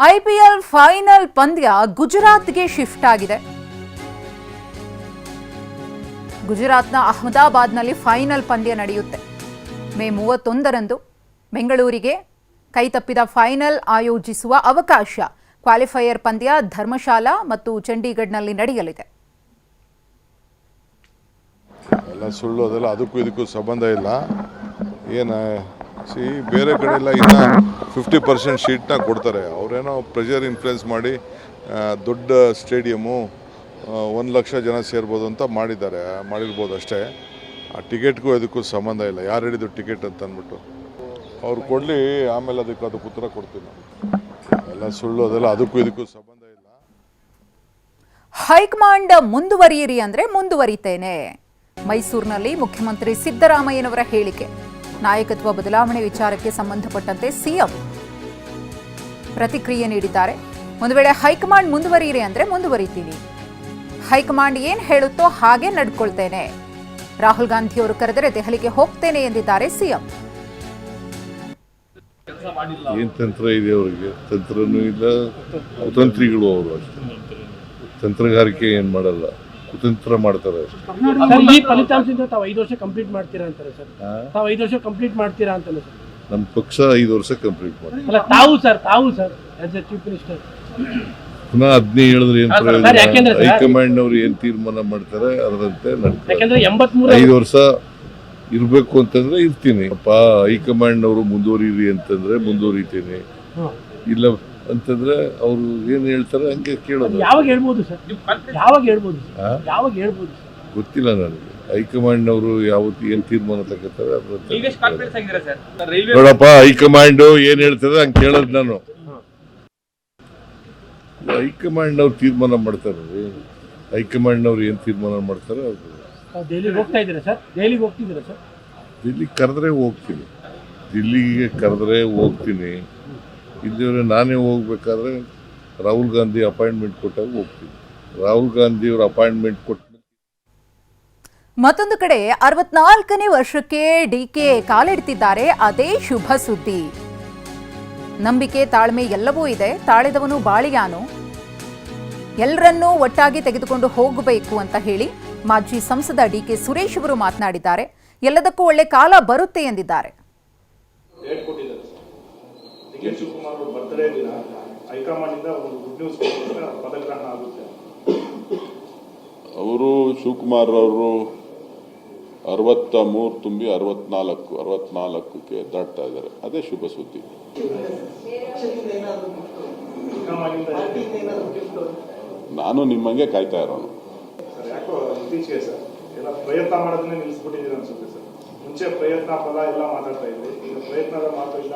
IPL final ಪಂದ್ಯ ಗುಜರಾತ್ಗೆ shift ಆಗಿದೆ. ಗುಜರಾತ್ನ ಅಹಮದಾಬಾದ್ನಲ್ಲಿ ಫೈನಲ್ ಪಂದ್ಯ ನಡೆಯುತ್ತೆ. ಮೇ 31ರಂದು ಬೆಂಗಳೂರಿಗೆ ಕೈತಪ್ಪಿದ ಫೈನಲ್ ಆಯೋಜಿಸುವ ಅವಕಾಶ ಕ್ವಾಲಿಫೈಯರ್ ಪಂದ್ಯ ಧರ್ಮಶಾಲಾ ಮತ್ತು ಚಂಡೀಗಢ್ನಲ್ಲಿ ನಡೆಯಲಿದೆ. ಎಲ್ಲ ಸುಳ್ಳು, ಅದೆಲ್ಲ ಅದಕ್ಕೂ ಇದಕ್ಕೂ ಸಂಬಂಧ ಇಲ್ಲ. ಬೇರೆ ಕಡೆ ಎಲ್ಲ ಇನ್ನು 50% ಶೀಟ್ನ ಕೊಡ್ತಾರೆ. ಅವರೇನೋ ಪ್ರೆಷರ್ ಇನ್ಫ್ಲುಯೆನ್ಸ್ ಮಾಡಿ ದೊಡ್ಡ ಸ್ಟೇಡಿಯಮ್ಮು 1 ಲಕ್ಷ ಜನ ಸೇರ್ಬೋದು ಅಂತ ಮಾಡಿರ್ಬೋದು ಅಷ್ಟೇ. ಆ ಟಿಕೆಟ್ಗೂ ಅದಕ್ಕೂ ಸಂಬಂಧ ಇಲ್ಲ. ಯಾರು ಹಿಡಿದು ಟಿಕೆಟ್ ಅಂತ ಅಂದ್ಬಿಟ್ಟು ಅವ್ರು ಕೊಡಲಿ, ಆಮೇಲೆ ಅದಕ್ಕೆ ಉತ್ತರ ಕೊಡ್ತೀವಿ ನಾವು. ಎಲ್ಲ ಸುಳ್ಳು, ಅದೆಲ್ಲ ಅದಕ್ಕೂ ಇದಕ್ಕೂ ಸಂಬಂಧ ಇಲ್ಲ. ಹೈಕಮಾಂಡ್ ಮುಂದುವರಿಯಿರಿ ಅಂದರೆ ಮುಂದುವರಿತೇನೆ. ಮೈಸೂರಿನಲ್ಲಿ ಮುಖ್ಯಮಂತ್ರಿ ಸಿದ್ದರಾಮಯ್ಯನವರ ಹೇಳಿಕೆ. ನಾಯಕತ್ವ ಬದಲಾವಣೆ ವಿಚಾರಕ್ಕೆ ಸಂಬಂಧಪಟ್ಟಂತೆ ಸಿಎಂ ಪ್ರತಿಕ್ರಿಯೆ ನೀಡಿದ್ದಾರೆ. ಒಂದು ವೇಳೆ ಹೈಕಮಾಂಡ್ ಮುಂದುವರಿಯಿರಿ ಅಂದರೆ ಮುಂದುವರಿತೀನಿ, ಹೈಕಮಾಂಡ್ ಏನು ಹೇಳುತ್ತೋ ಹಾಗೆ ನಡ್ಕೊಳ್ತೇನೆ. ರಾಹುಲ್ ಗಾಂಧಿ ಅವರು ಕರೆದರೆ ದೆಹಲಿಗೆ ಹೋಗ್ತೇನೆ ಎಂದಿದ್ದಾರೆ ಸಿಎಂ. ಏನ್ ತಂತ್ರ ಇದೆ ಅವರಿಗೆ? ತಂತ್ರನೂ ಇಲ್ಲ, ಕುತಂತ್ರಿಗಳು ಅವರು ಅಷ್ಟೇ. ತಂತ್ರಗಾರಿಕೆ ಏನ್ ಮಾಡಲ್ಲ, ಕುತಂತ್ರ ಮಾಡ್ತಾರೆ ಅಷ್ಟೇ. ಈ ಫಲಿತಾಂಶದಿಂದ ತಾವು 5 ವರ್ಷ ಕಂಪ್ಲೀಟ್ ಮಾಡ್ತೀರಾ ಅಂತಾರೆ ಸರ್. ತಾವು 5 ವರ್ಷ ಕಂಪ್ಲೀಟ್ ಮಾಡ್ತೀರಾ ಅಂತಲ್ಲ ಸರ್. ನಮ್ಮ ಪಕ್ಷ 5 ವರ್ಷ ಕಂಪ್ಲೀಟ್ ಮಾಡ್ತಾರೆ. ಅಲ್ಲ ತಾವು sir as A chief minister ಪುನಃ 15 ಹೇಳಿದ್ರೆ ಏನ್ ಪ್ರಯೋಜನ? ಹೈಕಮಾಂಡ್ ಅವರು ಏನ್ ತೀರ್ಮಾನ ಮಾಡ್ತಾರೆ ಅದರಂತೆ ಯಾಕಂದ್ರೆ 83 5 ವರ್ಷ ಇರ್ಬೇಕು ಅಂತಂದ್ರೆ ಇರ್ತೀನಿ. ಹೈಕಮಾಂಡ್ ಅವರು ಮುಂದುವರಿರಿ ಅಂತಂದ್ರೆ ಮುಂದುವರಿತೀನಿ, ಇಲ್ಲ ಅಂತಂದ್ರೆ ಅವ್ರು ಏನ್ ಹೇಳ್ತಾರೆ ಹಂಗೆ ಕೇಳೋದು. ಯಾವಾಗ ಹೇಳ್ಬೋದು ಸರ್? ಯಾವಾಗ ಹೇಳ್ಬೋದು? ಗೊತ್ತಿಲ್ಲ ನನಗೆ. ಹೈಕಮಾಂಡ್ ಅವರು ಯಾವತ್ತು ಏನ್ ತೀರ್ಮಾನ ತಗೋತಾರೆ ನೋಡಪ್ಪ. ಹೈಕಮಾಂಡ್ ಏನ್ ಹೇಳ್ತಾರೆ ಹಂಗೆ ಕೇಳೋದು ನಾನು. ಹೈಕಮಾಂಡ್ ಅವ್ರು ತೀರ್ಮಾನ ಮಾಡ್ತಾರೆ. ಹೈಕಮಾಂಡ್ ಅವ್ರು ಏನ್ ತೀರ್ಮಾನ ಮಾಡ್ತಾರೆ ಅದು. ದೆಹಲಿಗೆ ಹೋಗ್ತಾ ಇದ್ದೀರಾ ಸರ್? ದಿಲ್ಲಿ ಕರೆದ್ರೆ ಹೋಗ್ತೀನಿ, ದಿಲ್ಲಿಗೆ ಕರೆದ್ರೆ ಹೋಗ್ತೀನಿ. ಇಲ್ಲಿವರೆ ನಾನೇ ಹೋಗ್ಬೇಕಾದ್ರೆ ರಾಹುಲ್ ಗಾಂಧಿ ಅಪಾಯಿಂಟ್ಮೆಂಟ್ ಕೊಟ್ಟಾಗ ಹೋಗ್ತೀನಿ. ರಾಹುಲ್ ಗಾಂಧಿ ಅವರು ಅಪಾಯಿಂಟ್ಮೆಂಟ್ ಕೊಟ್ಟ ಮತ್ತೊಂದು ಕಡೆ 64ನೇ ವರ್ಷಕ್ಕೆ ಡಿಕೆ ಕಾಲಿಡ್ತಿದ್ದಾರೆ. ಅದೇ ಶುಭ ಸುದ್ದಿ. ನಂಬಿಕೆ, ತಾಳ್ಮೆ ಎಲ್ಲವೂ ಇದೆ. ತಾಳಿದವನು ಬಾಳಿಯಾನು. ಎಲ್ಲರನ್ನೂ ಒಟ್ಟಾಗಿ ತೆಗೆದುಕೊಂಡು ಹೋಗಬೇಕು ಅಂತ ಹೇಳಿ ಮಾಜಿ ಸಂಸದ ಡಿಕೆ ಸುರೇಶ್ ಅವರು ಮಾತನಾಡಿದ್ದಾರೆ. ಎಲ್ಲದಕ್ಕೂ ಒಳ್ಳೆ ಕಾಲ ಬರುತ್ತೆ ಎಂದಿದ್ದಾರೆ. ಅವರು ಶಿವಕುಮಾರ್ ಅವರು 63 ತುಂಬಿ 64ಕ್ಕೆ ದಾಟ್ತಾ ಇದ್ದಾರೆ. ಅದೇ ಶುಭ ಸುದ್ದಿ. ನಾನು ನಿಮ್ಮಂಗೆ ಕಾಯ್ತಾ ಇರೋನು. ಪ್ರಯತ್ನ ಮಾಡೋದನ್ನೇ ನಿಲ್ಲಿಸ್ಬಿಟ್ಟಿದ್ದೀರ ಅನ್ಸುತ್ತೆ ಸರ್. ಮುಂಚೆ ಪ್ರಯತ್ನ ಫಲ ಎಲ್ಲ ಮಾತಾಡ್ತಾ ಇದ್ರಿ, ಈಗ ಪ್ರಯತ್ನದ ಮಾತು ಇಲ್ಲ.